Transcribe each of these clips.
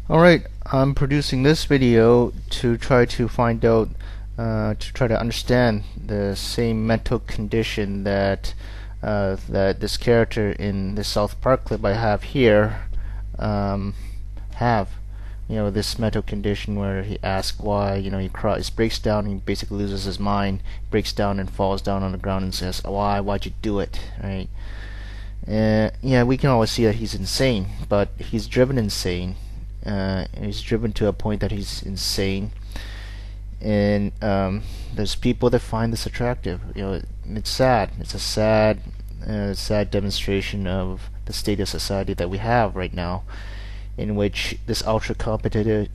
Alright, I'm producing this video to try to find out, to try to understand the same mental condition that this character in the South Park clip I have here have. This mental condition where he asks why, he cries, breaks down, he basically loses his mind, breaks down and falls down on the ground and says, why'd you do it, right? Yeah, we can always see that he's insane, but he's driven insane. He's driven to a point that he's insane, and there's people that find this attractive. It's sad. It's a sad demonstration of the state of society that we have right now, in which this ultra competition,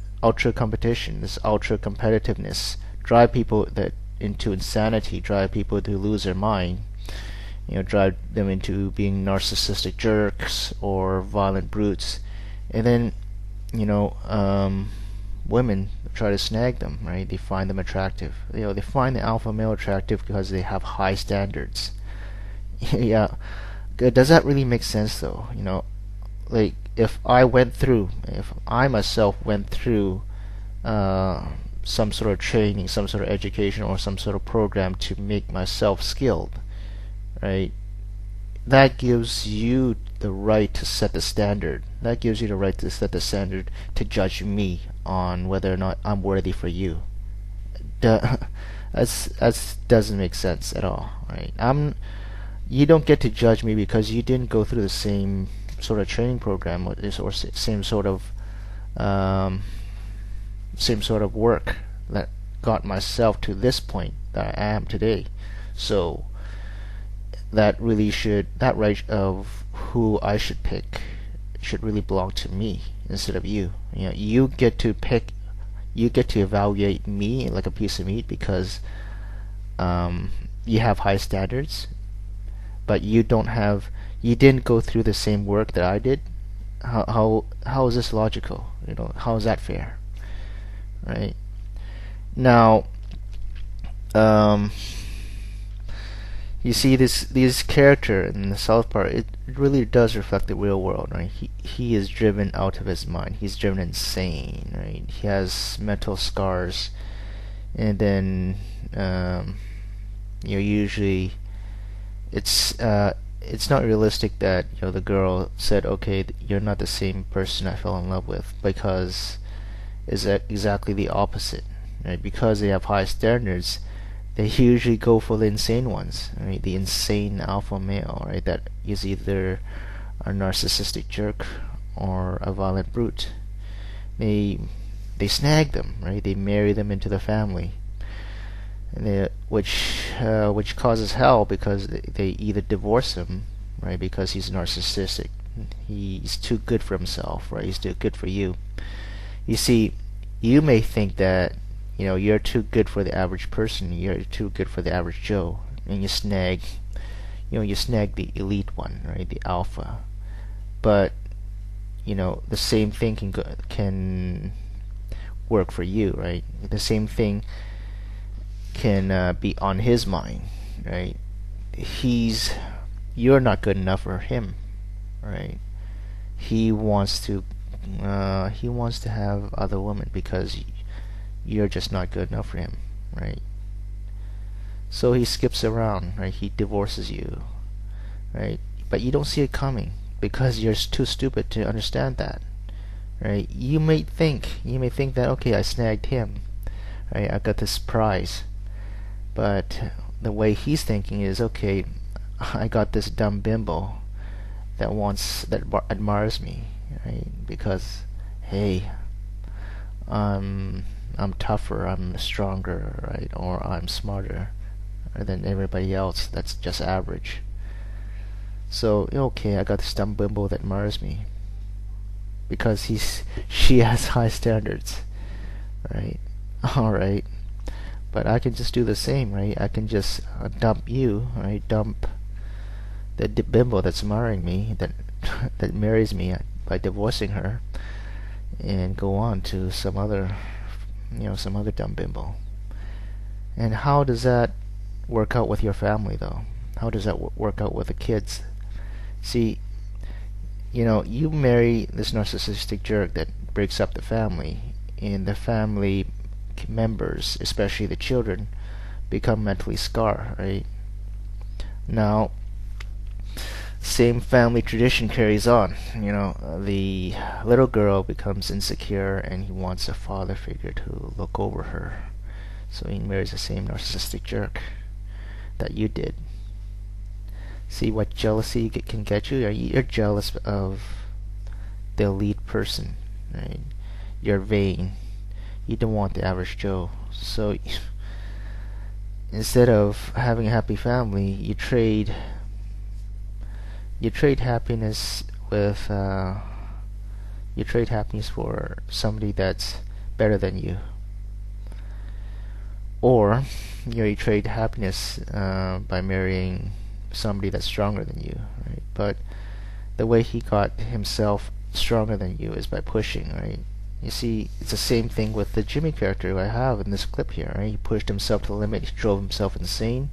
this ultra competitiveness, drive people into insanity, drive people to lose their mind. Drive them into being narcissistic jerks or violent brutes, and then women try to snag them, right? They find them attractive. They find the alpha male attractive because they have high standards. Yeah, does that really make sense though? Like if I myself went through some sort of training, some sort of education, or some sort of program to make myself skilled, right? That gives you the right to set the standard. That gives you the right to set the standard to judge me on whether or not I'm worthy for you. That doesn't make sense at all, right? You don't get to judge me because you didn't go through the same sort of training program or same sort of work that got myself to this point that I am today. So that right of who I should pick should really belong to me instead of you. You get to pick, you get to evaluate me like a piece of meat because you have high standards, but you didn't go through the same work that I did. How is this logical? How is that fair? Right? Now, you see this character in the South Park, it really does reflect the real world, right? He is driven out of his mind. He's driven insane, right? He has mental scars, and then usually it's not realistic that the girl said, okay, you're not the same person I fell in love with, because is exactly the opposite, right? Because they have high standards, they usually go for the insane ones, right? The insane alpha male, right? That is either a narcissistic jerk or a violent brute. They snag them, right? They marry them into the family, and which causes hell because they either divorce him, right? Because he's narcissistic, he's too good for himself, right? He's too good for you. You see, you may think that you're too good for the average person, you're too good for the average Joe, and you snag the elite one, right? The alpha. But the same thing can work for you, right? The same thing can be on his mind, right? You're not good enough for him, right? He wants to have other women because you're just not good enough for him, right? So he skips around, right? He divorces you, right? But you don't see it coming because you're too stupid to understand that, right? You may think that, okay, I snagged him, right? I got this prize. But the way he's thinking is, okay, I got this dumb bimbo that admires me, right? Because, hey, I'm tougher, I'm stronger, right? Or I'm smarter than everybody else that's just average. So, okay, I got this dumb bimbo that admires me because she has high standards, right? Alright, but I can just do the same, right? I can just dump you, right? Dump the bimbo that's admiring me, that marries me by divorcing her, and go on to some other dumb bimbo. And how does that work out with your family, though? How does that work out with the kids? See, you marry this narcissistic jerk that breaks up the family, and the family members, especially the children, become mentally scarred, right? Now, same family tradition carries on. The little girl becomes insecure and he wants a father figure to look over her. So he marries the same narcissistic jerk that you did. See what jealousy can get you? You're jealous of the lead person, right? You're vain. You don't want the average Joe. So instead of having a happy family, you trade happiness with you trade happiness for somebody that's better than you, or you trade happiness by marrying somebody that's stronger than you, right? But the way he got himself stronger than you is by pushing, right? You see, it's the same thing with the Jimmy character who I have in this clip here, right? He pushed himself to the limit, he drove himself insane.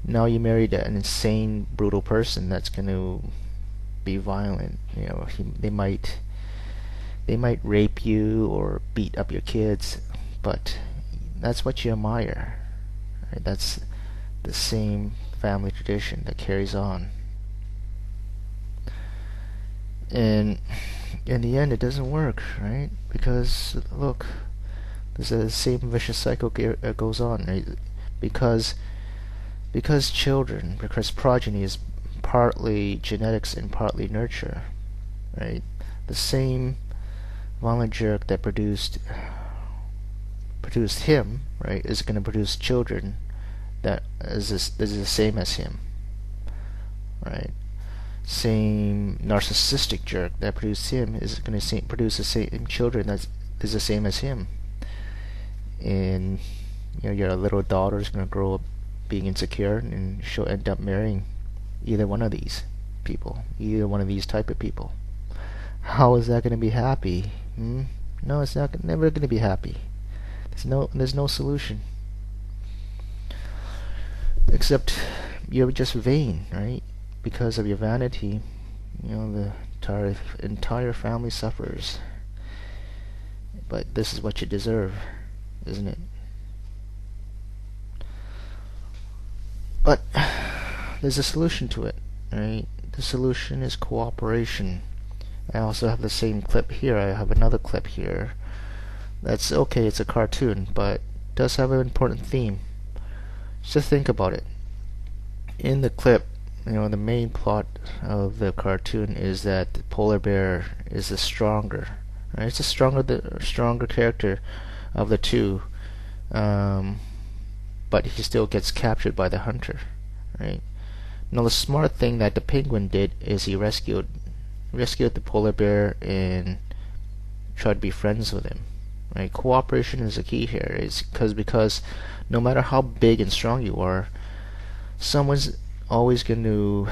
Now you married an insane, brutal person that's going to be violent. They might rape you or beat up your kids, but that's what you admire, right? That's the same family tradition that carries on. And in the end, it doesn't work, right? Because look, there's the same vicious cycle goes on, right? Because progeny is partly genetics and partly nurture, right? The same violent jerk that produced him, right, is going to produce children that is the same as him, right? Same narcissistic jerk that produced him is going to produce the same children that is the same as him. And your little daughter is going to grow up being insecure, and she'll end up marrying either one of these people, either one of these type of people. How is that going to be happy? No, it's never going to be happy. There's no solution, except you're just vain, right? Because of your vanity, the entire family suffers. But this is what you deserve, isn't it? But there's a solution to it, right? The solution is cooperation. I also have the same clip here. I have another clip here. That's okay, it's a cartoon, but does have an important theme. Just think about it. In the clip, the main plot of the cartoon is that the polar bear is the stronger, right? It's the stronger character of the two, but he still gets captured by the hunter, right? Now the smart thing that the penguin did is he rescued the polar bear and tried to be friends with him, right? Cooperation is the key here. Is because no matter how big and strong you are, someone's always going to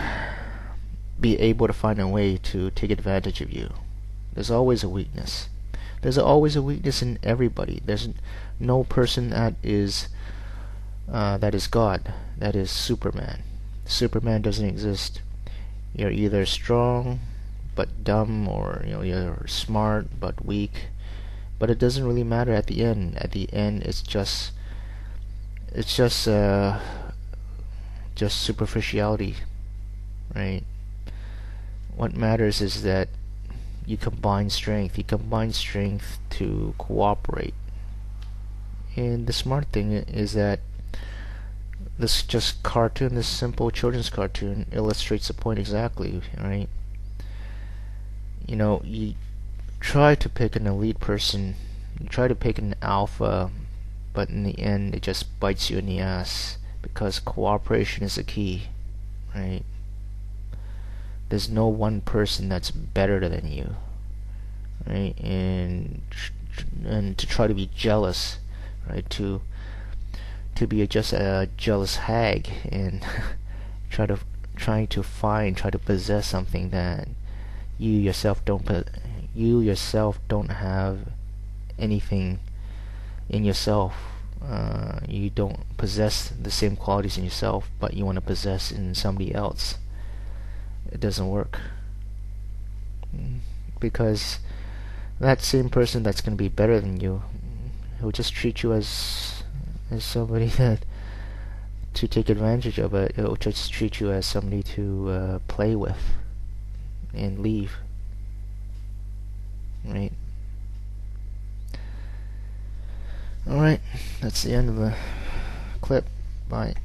be able to find a way to take advantage of you. There's always a weakness. There's always a weakness in everybody. There's no person that is God. That is Superman. Superman doesn't exist. You're either strong but dumb, or you're smart but weak. But it doesn't really matter at the end. At the end, it's just superficiality, right? What matters is that you combine strength. You combine strength to cooperate. And the smart thing is that this simple children's cartoon illustrates the point exactly, right? You try to pick an elite person, you try to pick an alpha, but in the end it just bites you in the ass, because cooperation is the key, right? There's no one person that's better than you, right? And to try to be jealous, right? To be just a jealous hag and try to possess something that you yourself don't have anything in yourself. You don't possess the same qualities in yourself, but you want to possess in somebody else. It doesn't work, because that same person that's going to be better than you, he'll just treat you as somebody that to take advantage of. It will just treat you as somebody to play with and leave, right? Alright, that's the end of the clip. Bye.